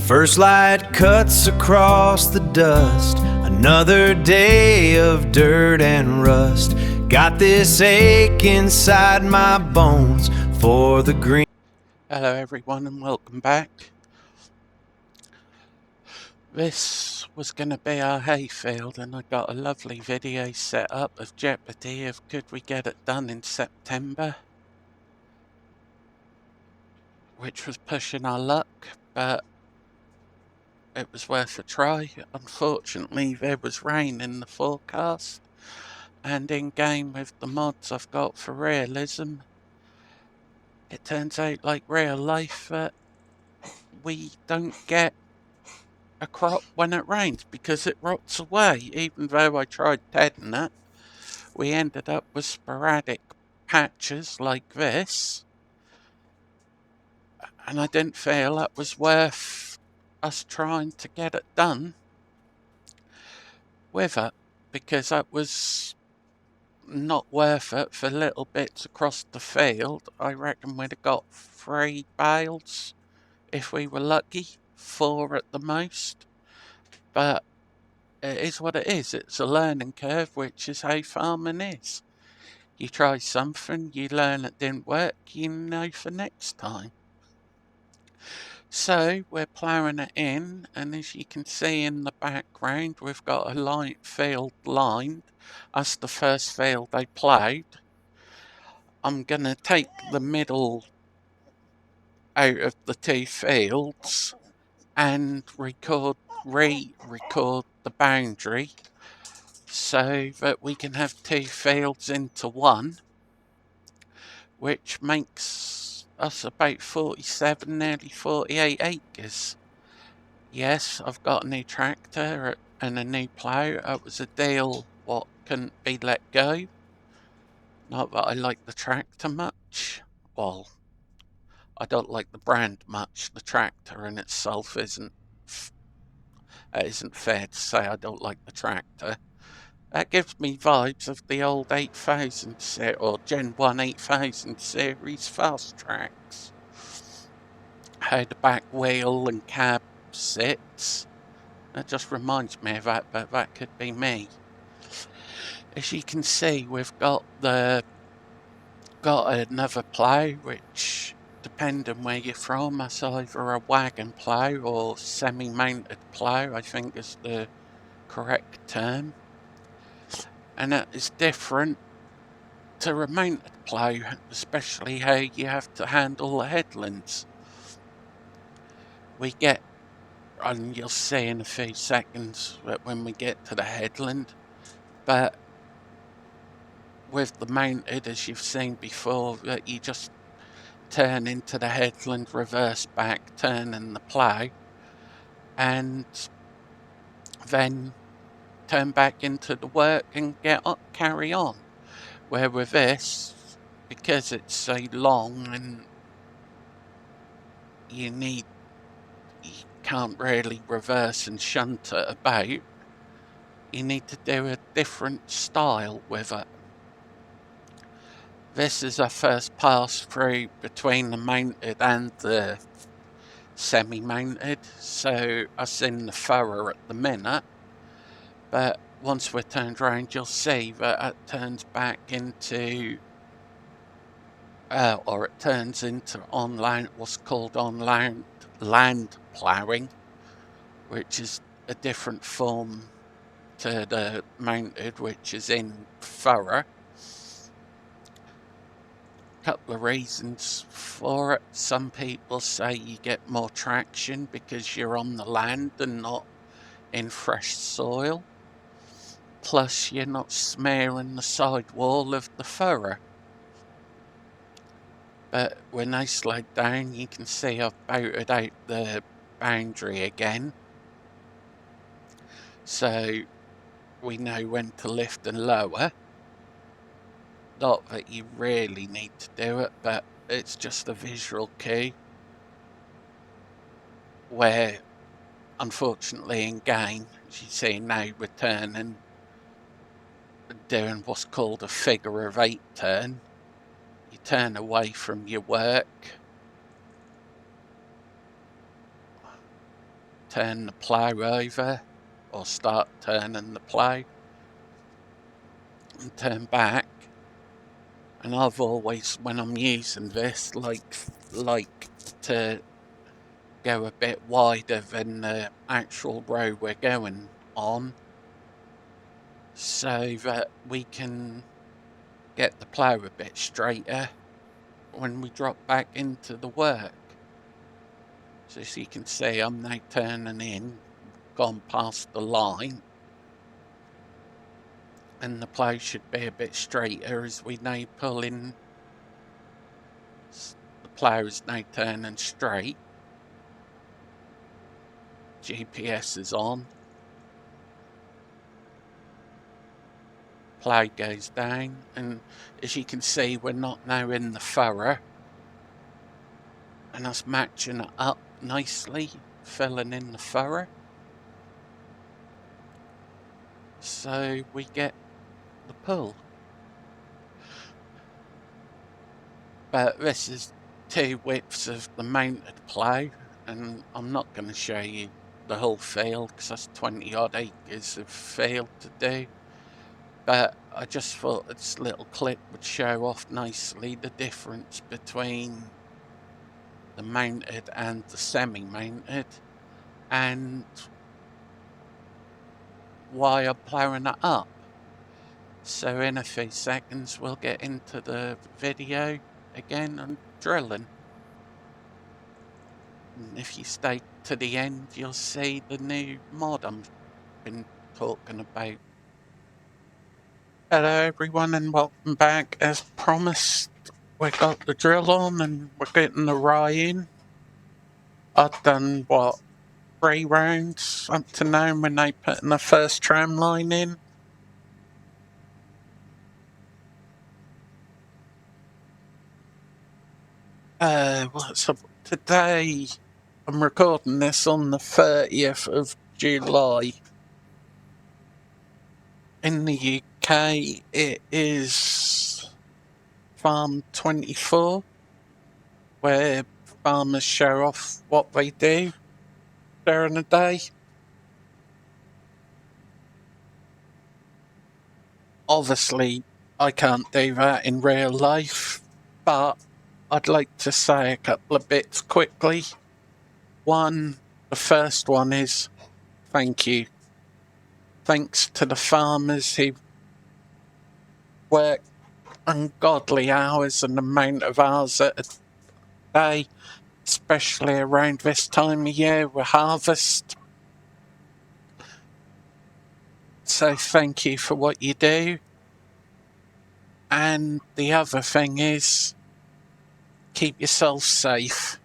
First light cuts across the dust, another day of dirt and rust. Got this ache inside my bones for the green. Hello everyone and welcome back. This was going to be our hayfield and I got a lovely video set up of jeopardy of could we get it done in September, which was pushing our luck, but it was worth a try. Unfortunately there was rain in the forecast, and in game with the mods I've got for realism, it turns out like real life that we don't get a crop when it rains because it rots away. Even though I tried tedding it, we ended up with sporadic patches like this, and I didn't feel it was worth us trying to get it done with it, because that was not worth it for little bits across the field. I reckon we'd have got 3 bales if we were lucky, 4 at the most, but it is what it is. It's a learning curve, which is how farming is. You try something, you learn it didn't work, you know for next time. So we're ploughing it in, and as you can see in the background, we've got a light field lined. That's the first field they ploughed. I'm going to take the middle out of the 2 fields and re-record the boundary so that we can have 2 fields into one, which makes us about 47, nearly 48 acres. Yes, I've got a new tractor and a new plough. It was a deal what couldn't be let go. Not that I like the tractor much. Well, I don't like the brand much. The tractor in itself isn't fair to say I don't like the tractor. That gives me vibes of the old 8000 or Gen 1 8000 series fast tracks. How the back wheel and cab sits. That just reminds me of that, but that could be me. As you can see, we've got another plough, which, depending where you're from, that's either a wagon plough or semi-mounted plough, I think is the correct term. And that is different to a mounted plough, especially how you have to handle the headlands. We get, and you'll see in a few seconds that when we get to the headland, but with the mounted, as you've seen before, that you just turn into the headland, reverse back, turn in the plough, and then turn back into the work and carry on. Where with this, because it's so long and you can't really reverse and shunt it about, you need to do a different style with it. This is our first pass through between the mounted and the semi-mounted, so us in the furrow at the minute, but once we're turned around you'll see that it turns back into or it turns into what's called on land ploughing, which is a different form to the mounted, which is in furrow. Couple of reasons for it. Some people say you get more traction because you're on the land and not in fresh soil, plus you're not smearing the side wall of the furrow. But when I slide down, you can see I've bouted out the boundary again, so we know when to lift and lower. Not that you really need to do it, but it's just a visual cue. Where, unfortunately, in game, as you see now, we're turning, doing what's called a figure of 8 turn. You turn away from your work, turn the plough over or start turning the plough and turn back. And I've always, when I'm using this, like to go a bit wider than the actual road we're going on, so that we can get the plough a bit straighter when we drop back into the work. So as you can see, I'm now turning in, gone past the line, and the plough should be a bit straighter as we now pull in. The plough is now turning straight. GPS is on. Plough goes down, and as you can see, we're not now in the furrow, and that's matching it up nicely, filling in the furrow. So we get the pull. But this is 2 widths of the mounted plough, and I'm not going to show you the whole field because that's 20 odd acres of field to do. But I just thought this little clip would show off nicely the difference between the mounted and the semi-mounted, and why I'm ploughing it up. So in a few seconds we'll get into the video again and drilling. And if you stay to the end, you'll see the new mod I've been talking about. Hello everyone and welcome back. As promised, we got the drill on and we're getting the rye in. I've done, 3 rounds up to now when they put in the first tram line in. Today I'm recording this on the 30th of July. In the UK it is Farm 24, where farmers show off what they do during the day. Obviously, I can't do that in real life, but I'd like to say a couple of bits quickly. The first one is thank you. Thanks to the farmers who work ungodly hours and amount of hours at a day, especially around this time of year with harvest. So thank you for what you do. And the other thing is, keep yourself safe.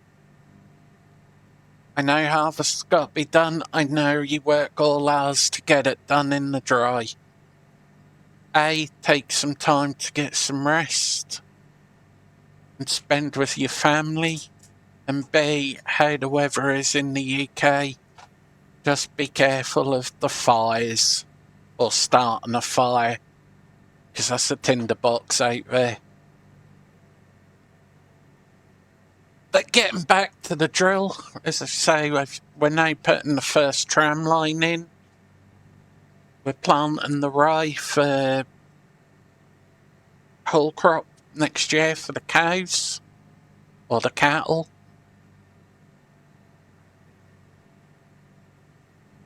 I know harvest's got to be done. I know you work all hours to get it done in the dry. A, take some time to get some rest and spend with your family. And B, how the weather is in the UK, just be careful of the fires or starting a fire, because that's a tinderbox out there. But getting back to the drill, as I say, we're now putting the first tram line in. We're planting the rye for whole crop next year for the cows or the cattle.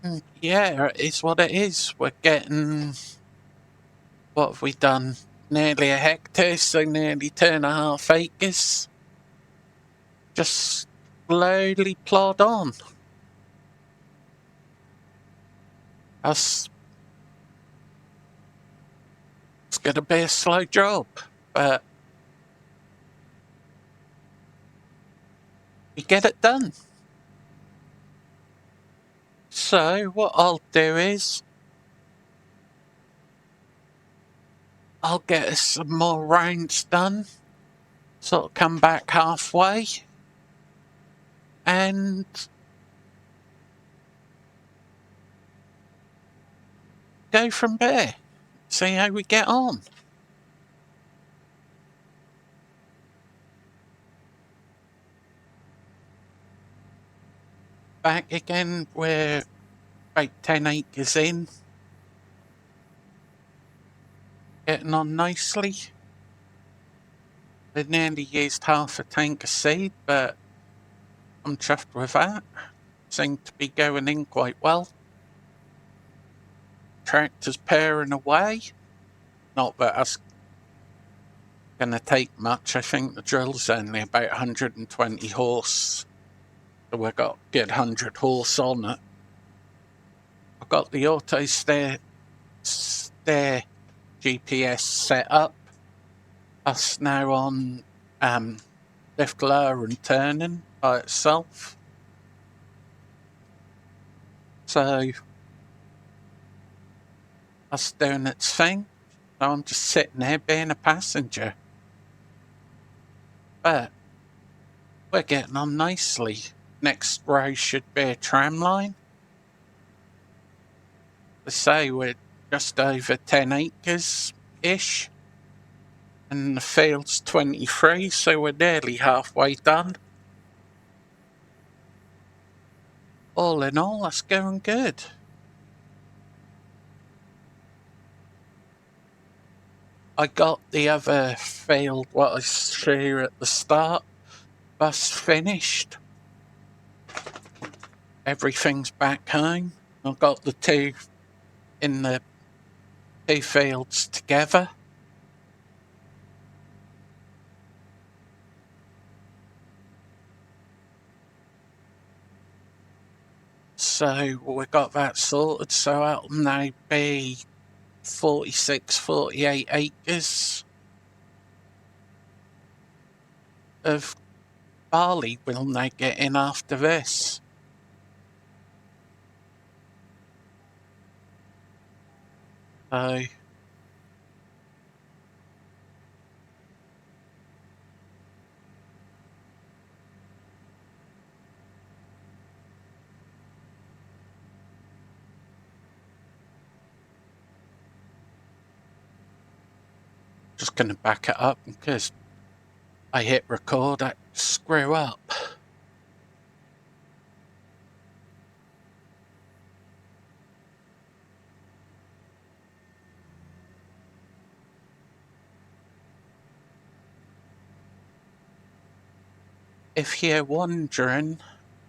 And yeah, it's what it is. We're getting, what have we done? Nearly a hectare, so nearly 2.5 acres. Just slowly plod on. It's going to be a slow job, but we get it done. So what I'll do is I'll get us some more rounds done, sort of come back halfway, and go from there. See how we get on. back again. We're about 10 acres in. Getting on nicely. I nearly used half a tank of seed, but I'm chuffed with that. Seem to be going in quite well. Tractor's pairing away. Not that that's going to take much. I think the drill's only about 120 horse. So we've got a good 100 horse on it. I've got the auto stair GPS set up. That's now on lift, lower and turning by itself. So that's doing its thing. So I'm just sitting there being a passenger. But we're getting on nicely. Next row should be a tram line. They say we're just over 10 acres-ish. And the field's 23, so we're nearly halfway done. All in all, that's going good. I got the other field, what I showed you at the start, that's finished. Everything's back home. I've got the two in the two fields together. So we got that sorted, so that'll now be 46, 48 acres of barley we'll now get in after this. So just going to back it up because I hit record, I screw up. If you're wondering,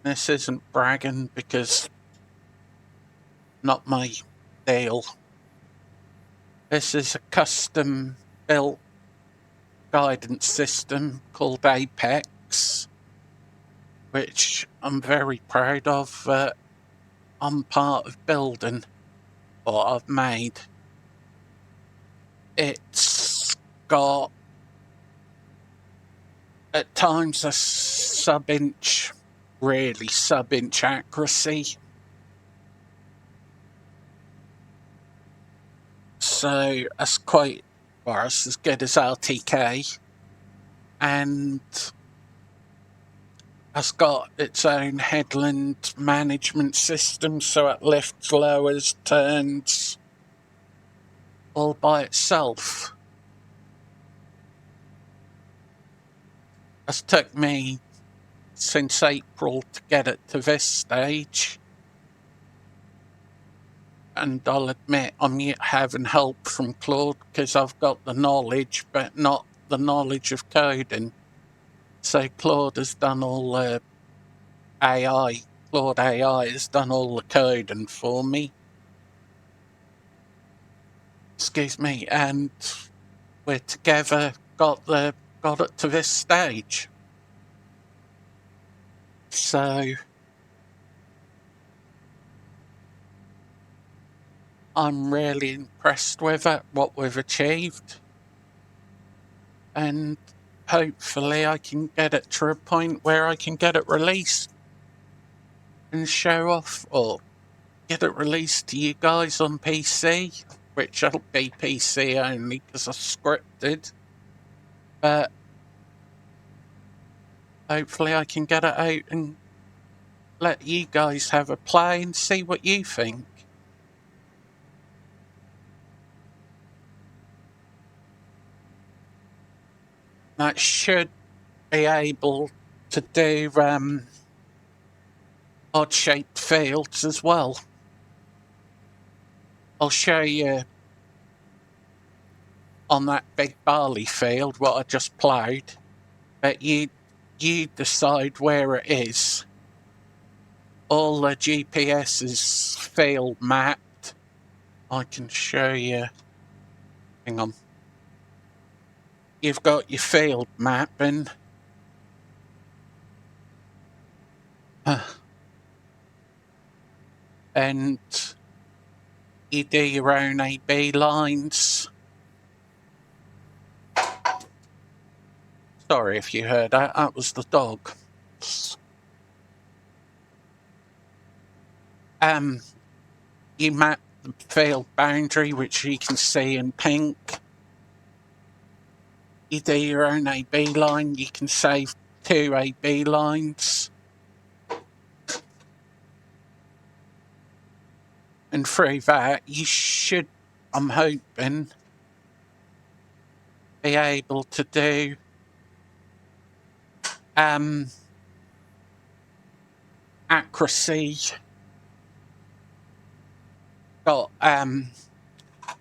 this isn't bragging because not my deal. This is a custom built guidance system called Apex, which I'm very proud of. I'm part of building what I've made. It's got at times a sub-inch, really sub-inch accuracy. So that's quite, well, that's as good as RTK. And has got its own headland management system, so it lifts, lowers, turns, all by itself. It's took me since April to get it to this stage. And I'll admit I'm yet having help from Claude because I've got the knowledge, but not the knowledge of coding. So Claude has done all the AI. Claude AI has done all the coding for me. Excuse me, and we're together got it to this stage. So I'm really impressed with it, what we've achieved. And hopefully I can get it to a point where I can get it released and show off, or get it released to you guys on PC, which will be PC only because I scripted. But hopefully I can get it out and let you guys have a play and see what you think. That should be able to do odd-shaped fields as well. I'll show you on that big barley field what I just ploughed, but you decide where it is. All the GPS is field mapped. I can show you. Hang on. You've got your field mapping. And you do your own AB lines. Sorry if you heard that. That was the dog. You map the field boundary, which you can see in pink. You do your own AB line. You can save 2 AB lines. And through that, you should, I'm hoping, be able to do accuracy. Got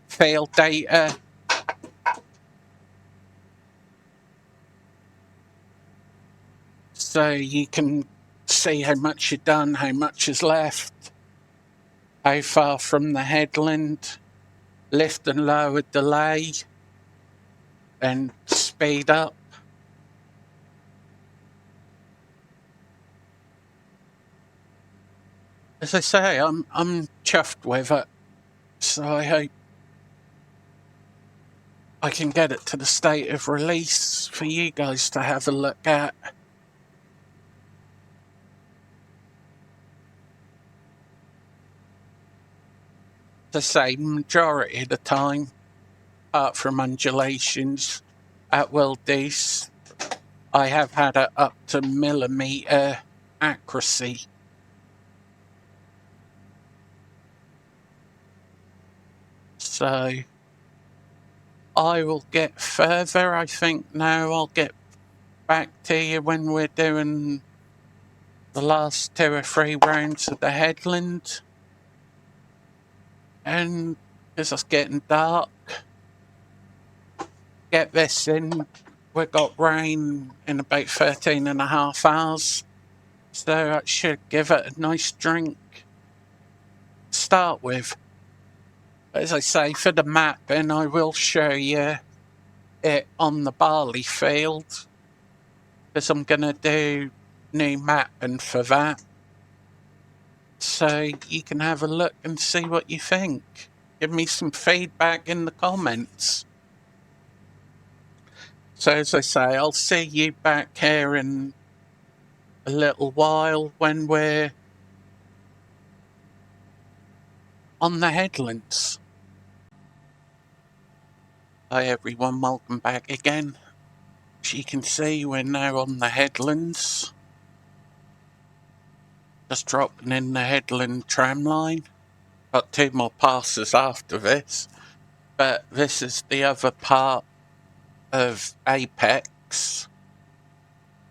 field data. So you can see how much you've done, how much is left, how far from the headland, lift and lower delay, and speed up. As I say, I'm chuffed with it, so I hope I can get it to the state of release for you guys to have a look at. As I say, majority of the time, apart from undulations at Wildees, I have had it up to millimetre accuracy. So I will get further, I think now. I'll get back to you when we're doing the last 2 or 3 rounds of the headland. And as it's getting dark, get this in. We've got rain in about 13.5 hours. So that should give it a nice drink to start with. As I say, for the mapping, I will show you it on the barley field, because I'm going to do new mapping for that. So you can have a look and see what you think. Give me some feedback in the comments. So as I say, I'll see you back here in a little while when we're on the headlands. Hi everyone, welcome back again. As you can see, we're now on the headlands. Just dropping in the headland tram line. Got 2 more passes after this, but this is the other part of Apex,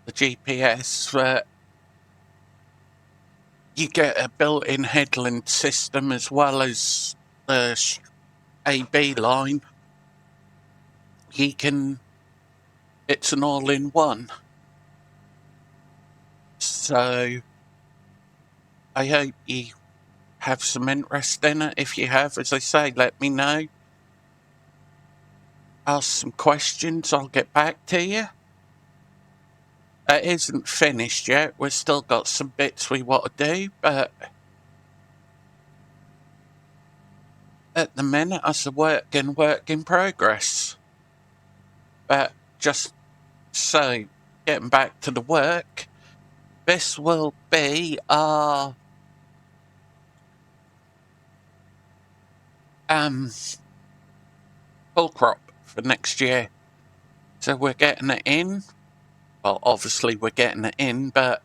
the GPS, where you get a built-in headland system as well as the AB line. It's an all-in-one. So I hope you have some interest in it. If you have, as I say, let me know. Ask some questions, I'll get back to you. It isn't finished yet. We've still got some bits we want to do, but at the minute, it's a work in progress. But just so, getting back to the work, this will be our full crop for next year. So we're getting it in. Well, obviously we're getting it in, but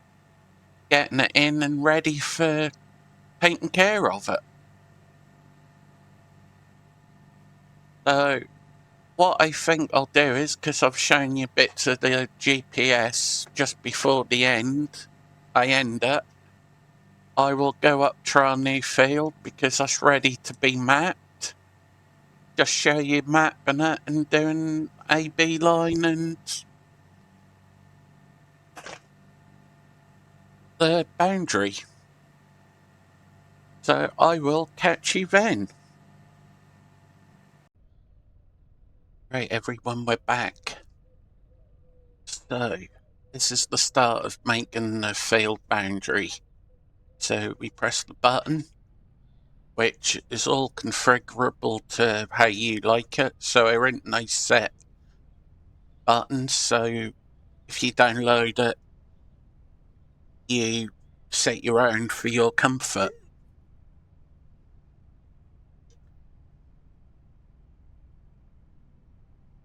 getting it in and ready for taking care of it. So what I think I'll do is, because I've shown you bits of the GPS just before the end, I end it, I will go up to our new field because that's ready to be mapped. Just show you mapping it and doing A-B line and the boundary. So I will catch you then. Right, everyone, we're back. So this is the start of making the field boundary. So we press the button, which is all configurable to how you like it. So there ain't no set buttons. So if you download it, you set your own for your comfort.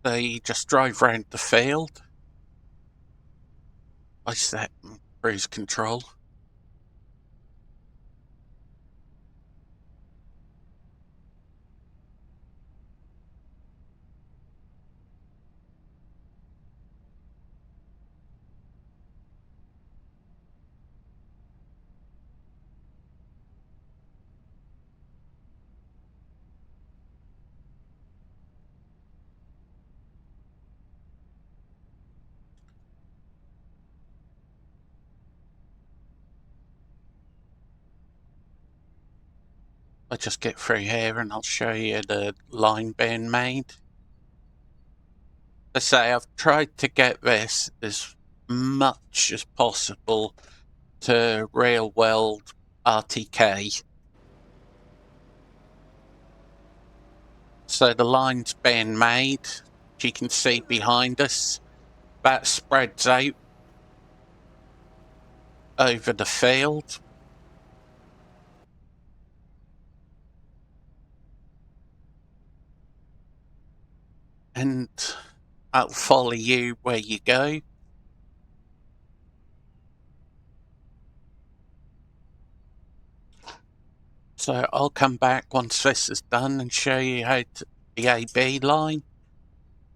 So you just drive around the field. I set cruise control. I just get through here and I'll show you the line being made. I say I've tried to get this as much as possible to real world RTK. So the line's being made, as you can see behind us, that spreads out over the field. And I'll follow you where you go. So I'll come back once this is done and show you how to the AB line.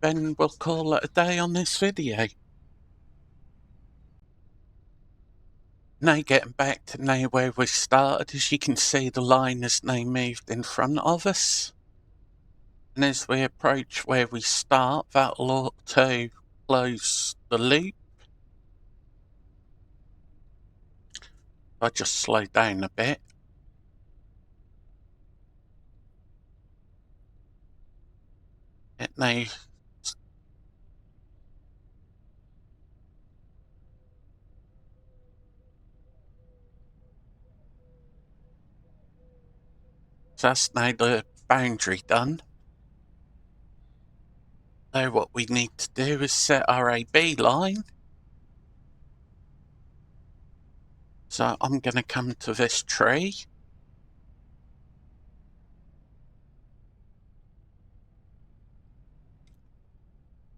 Then we'll call it a day on this video. Now getting back to now where we started, as you can see the line has now moved in front of us. And as we approach where we start, that'll auto close the loop. I'll just slow down a bit. It now so that's now the boundary done. Now what we need to do is set our AB line. So I'm going to come to this tree.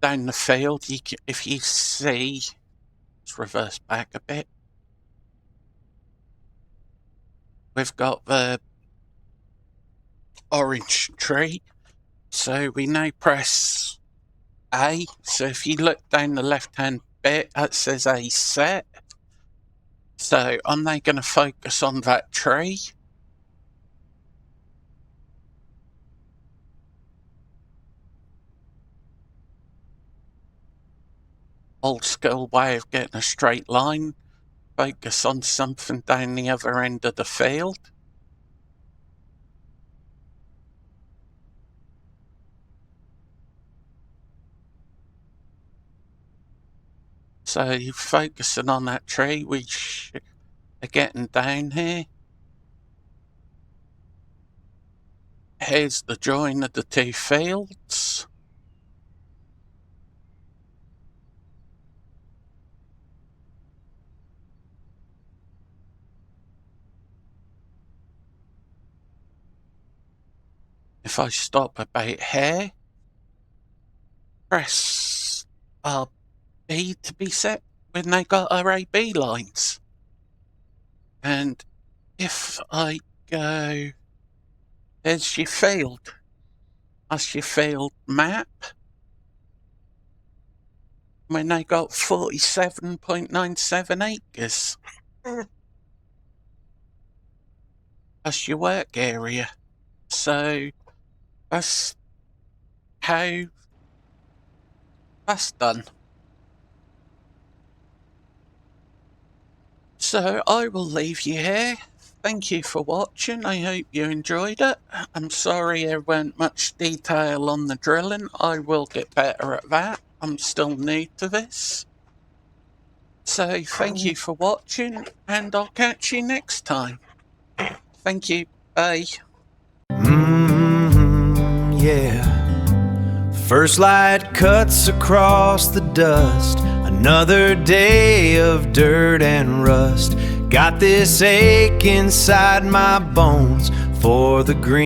Down the field, if you see, let's reverse back a bit. We've got the orange tree. So we now press A. So if you look down the left-hand bit, that says A set. So I'm now going to focus on that tree. Old school way of getting a straight line. Focus on something down the other end of the field. So you're focusing on that tree, which are getting down here. Here's the join of the two fields. If I stop about here, press B to be set when they got our AB lines. And if I go, there's your field. That's your field map. When they got 47.97 acres. That's your work area. So that's how that's done. So I will leave you here. Thank you for watching. I hope you enjoyed it. I'm sorry there weren't much detail on the drilling. I will get better at that. I'm still new to this. So thank you for watching, and I'll catch you next time. Thank you. Bye. Yeah. First light cuts across the dust. Another day of dirt and rust. Got this ache inside my bones for the green.